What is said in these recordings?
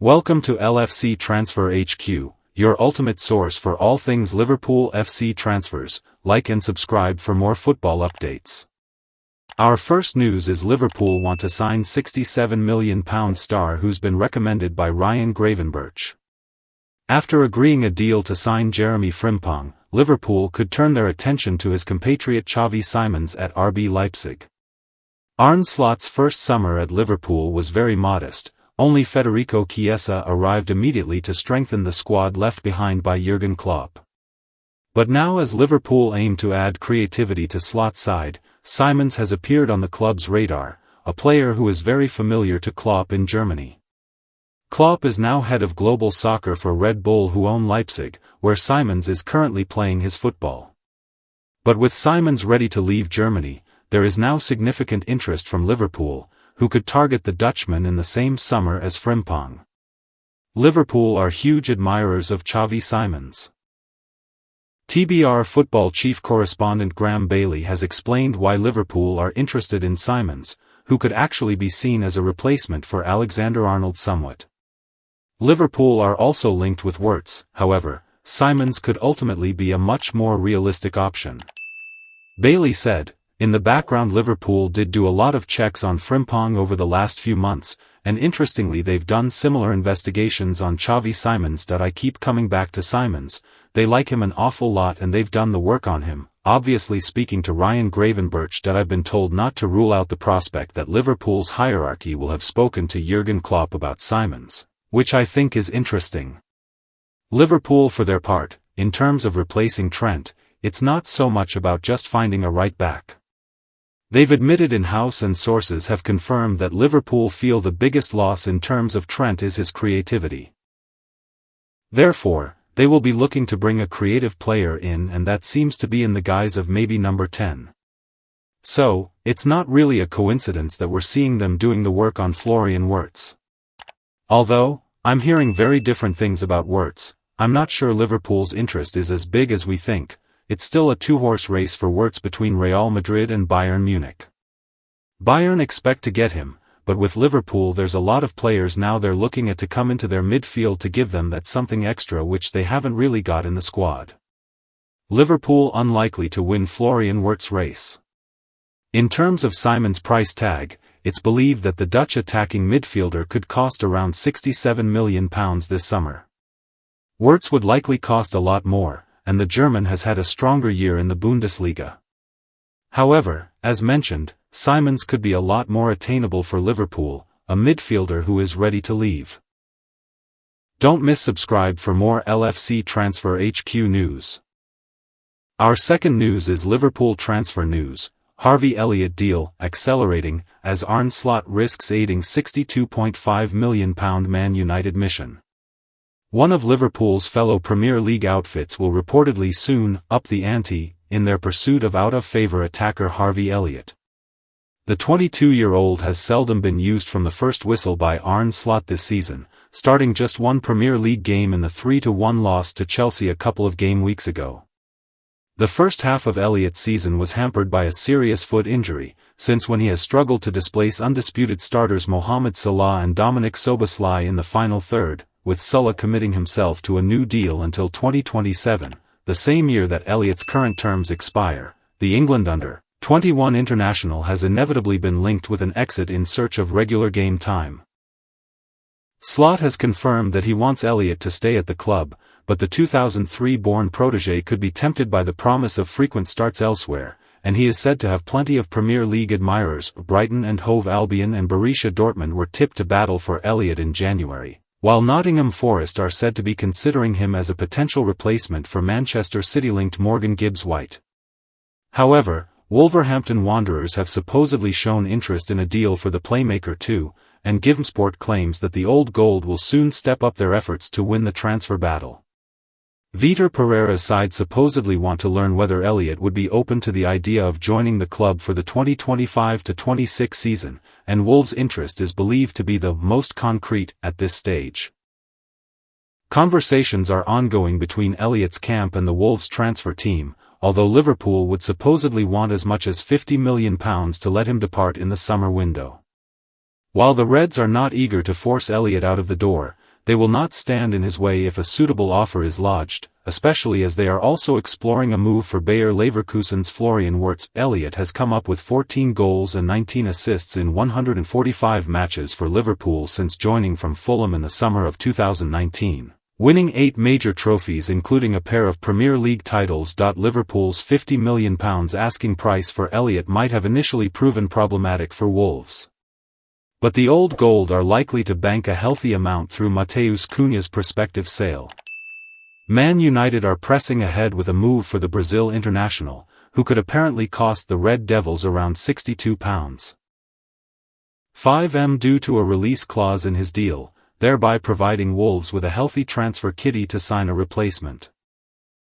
Welcome to LFC Transfer HQ, your ultimate source for all things Liverpool FC transfers. Like and subscribe for more football updates. Our first news is Liverpool want to sign £67 million star who's been recommended by Ryan Gravenberch. After agreeing a deal to sign Jeremy Frimpong, Liverpool could turn their attention to his compatriot Xavi Simons at RB Leipzig. Arne Slot's first summer at Liverpool was very modest. Only Federico Chiesa arrived immediately to strengthen the squad left behind by Jurgen Klopp. But now as Liverpool aim to add creativity to Slot's side, Simons has appeared on the club's radar, a player who is very familiar to Klopp in Germany. Klopp is now head of global soccer for Red Bull, who own Leipzig, where Simons is currently playing his football. But with Simons ready to leave Germany, there is now significant interest from Liverpool, who could target the Dutchman in the same summer as Frimpong. Liverpool are huge admirers of Xavi Simons. TBR football chief correspondent Graham Bailey has explained why Liverpool are interested in Simons, who could actually be seen as a replacement for Alexander-Arnold somewhat. Liverpool are also linked with Wirtz, however, Simons could ultimately be a much more realistic option. Bailey said, "In the background Liverpool did do a lot of checks on Frimpong over the last few months, and interestingly they've done similar investigations on Xavi Simons. I keep coming back to Simons, they like him an awful lot and they've done the work on him." Obviously speaking to Ryan Gravenberch, I've been told not to rule out the prospect that Liverpool's hierarchy will have spoken to Jurgen Klopp about Simons, which I think is interesting. Liverpool for their part, in terms of replacing Trent, it's not so much about just finding a right back. They've admitted in-house and sources have confirmed that Liverpool feel the biggest loss in terms of Trent is his creativity. Therefore, they will be looking to bring a creative player in, and that seems to be in the guise of maybe number 10. So, it's not really a coincidence that we're seeing them doing the work on Florian Wirtz. Although, I'm hearing very different things about Wirtz, I'm not sure Liverpool's interest is as big as we think. It's still a two-horse race for Wirtz between Real Madrid and Bayern Munich. Bayern expect to get him, but with Liverpool there's a lot of players now they're looking at to come into their midfield to give them that something extra which they haven't really got in the squad. Liverpool unlikely to win Florian Wirtz race. In terms of Simons' price tag, it's believed that the Dutch attacking midfielder could cost around £67 million this summer. Wirtz would likely cost a lot more, and the German has had a stronger year in the Bundesliga. However, as mentioned, Simons could be a lot more attainable for Liverpool, a midfielder who is ready to leave. Don't miss subscribe for more LFC Transfer HQ news. Our second news is Liverpool transfer news. Harvey Elliott deal accelerating as Arne Slot risks aiding £62.5 million Man United mission. One of Liverpool's fellow Premier League outfits will reportedly soon up the ante in their pursuit of out-of-favour attacker Harvey Elliott. The 22-year-old has seldom been used from the first whistle by Arne Slot this season, starting just one Premier League game in the 3-1 loss to Chelsea a couple of game weeks ago. The first half of Elliott's season was hampered by a serious foot injury, since when he has struggled to displace undisputed starters Mohamed Salah and Dominik Szoboszlai in the final third, with Salah committing himself to a new deal until 2027, the same year that Elliott's current terms expire. The England under-21 international has inevitably been linked with an exit in search of regular game time. Slot has confirmed that he wants Elliott to stay at the club, but the 2003-born protégé could be tempted by the promise of frequent starts elsewhere, and he is said to have plenty of Premier League admirers. Brighton and Hove Albion and Borussia Dortmund were tipped to battle for Elliott in January, while Nottingham Forest are said to be considering him as a potential replacement for Manchester City-linked Morgan Gibbs-White. However, Wolverhampton Wanderers have supposedly shown interest in a deal for the playmaker too, and Givesport claims that the Old Gold will soon step up their efforts to win the transfer battle. Vitor Pereira's side supposedly want to learn whether Elliott would be open to the idea of joining the club for the 2025-26 season, and Wolves' interest is believed to be the most concrete at this stage. Conversations are ongoing between Elliott's camp and the Wolves transfer team, although Liverpool would supposedly want as much as £50 million to let him depart in the summer window. While the Reds are not eager to force Elliott out of the door, they will not stand in his way if a suitable offer is lodged, especially as they are also exploring a move for Bayer Leverkusen's Florian Wirtz. Elliott has come up with 14 goals and 19 assists in 145 matches for Liverpool since joining from Fulham in the summer of 2019. Winning 8 major trophies including a pair of Premier League titles. Liverpool's £50 million asking price for Elliott might have initially proven problematic for Wolves. But the Old Gold are likely to bank a healthy amount through Matheus Cunha's prospective sale. Man United are pressing ahead with a move for the Brazil international, who could apparently cost the Red Devils around £62.5 due to a release clause in his deal, thereby providing Wolves with a healthy transfer kitty to sign a replacement.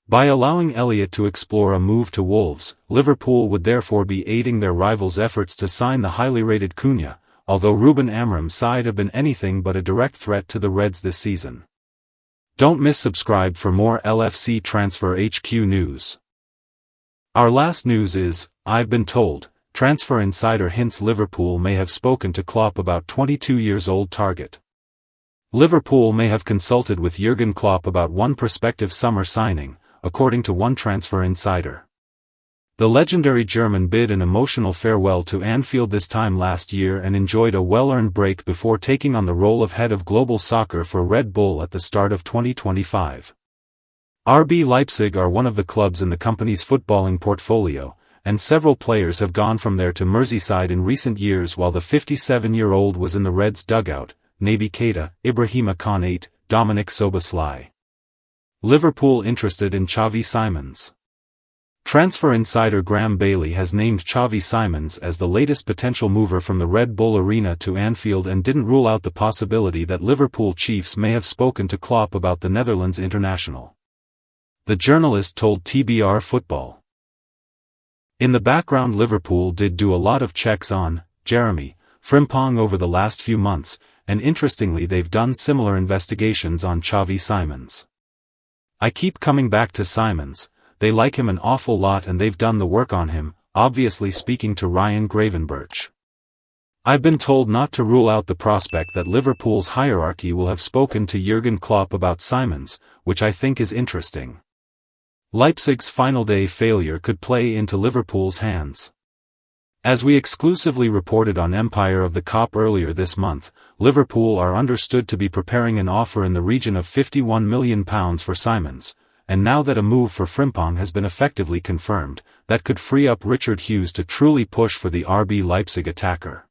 By allowing Elliott to explore a move to Wolves, Liverpool would therefore be aiding their rivals' efforts to sign the highly rated Cunha, although Ruben Amorim's side have been anything but a direct threat to the Reds this season. Don't miss subscribe for more LFC Transfer HQ news. Our last news is, I've been told, Transfer Insider hints Liverpool may have spoken to Klopp about 22-year-old target. Liverpool may have consulted with Jurgen Klopp about one prospective summer signing, according to one Transfer Insider. The legendary German bid an emotional farewell to Anfield this time last year and enjoyed a well-earned break before taking on the role of head of global soccer for Red Bull at the start of 2025. RB Leipzig are one of the clubs in the company's footballing portfolio, and several players have gone from there to Merseyside in recent years while the 57-year-old was in the Reds' dugout. Naby Keita, Ibrahima Konate, Dominic Szoboszlai. Liverpool interested in Xavi Simons. Transfer insider Graham Bailey has named Xavi Simons as the latest potential mover from the Red Bull Arena to Anfield and didn't rule out the possibility that Liverpool chiefs may have spoken to Klopp about the Netherlands international. The journalist told TBR Football. In the background, Liverpool did do a lot of checks on Jeremy Frimpong over the last few months, and interestingly they've done similar investigations on Xavi Simons. I keep coming back to Simons, they like him an awful lot and they've done the work on him, obviously speaking to Ryan Gravenberch. I've been told not to rule out the prospect that Liverpool's hierarchy will have spoken to Jurgen Klopp about Simons, which I think is interesting. Leipzig's final day failure could play into Liverpool's hands. As we exclusively reported on Empire of the Kop earlier this month, Liverpool are understood to be preparing an offer in the region of £51 million for Simons, and now that a move for Frimpong has been effectively confirmed, that could free up Richard Hughes to truly push for the RB Leipzig attacker.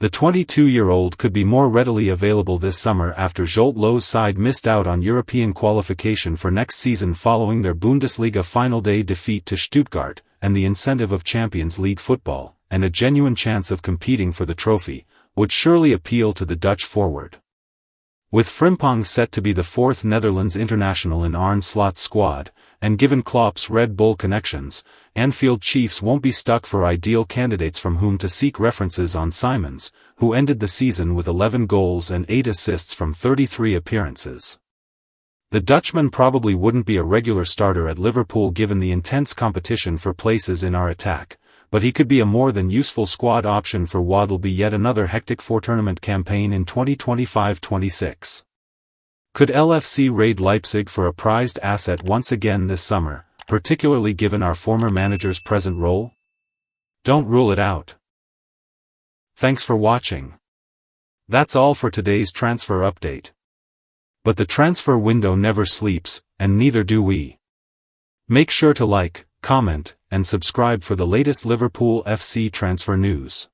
The 22-year-old could be more readily available this summer after Jolt Low's side missed out on European qualification for next season following their Bundesliga final day defeat to Stuttgart, and the incentive of Champions League football, and a genuine chance of competing for the trophy, would surely appeal to the Dutch forward. With Frimpong set to be the fourth Netherlands international in Arne Slot's squad, and given Klopp's Red Bull connections, Anfield chiefs won't be stuck for ideal candidates from whom to seek references on Simons, who ended the season with 11 goals and 8 assists from 33 appearances. The Dutchman probably wouldn't be a regular starter at Liverpool given the intense competition for places in our attack, but he could be a more than useful squad option for what'll be yet another hectic four-tournament campaign in 2025-26. Could LFC raid Leipzig for a prized asset once again this summer, particularly given our former manager's present role? Don't rule it out. Thanks for watching. That's all for today's transfer update. But the transfer window never sleeps, and neither do we. Make sure to like, comment, and subscribe for the latest Liverpool FC transfer news.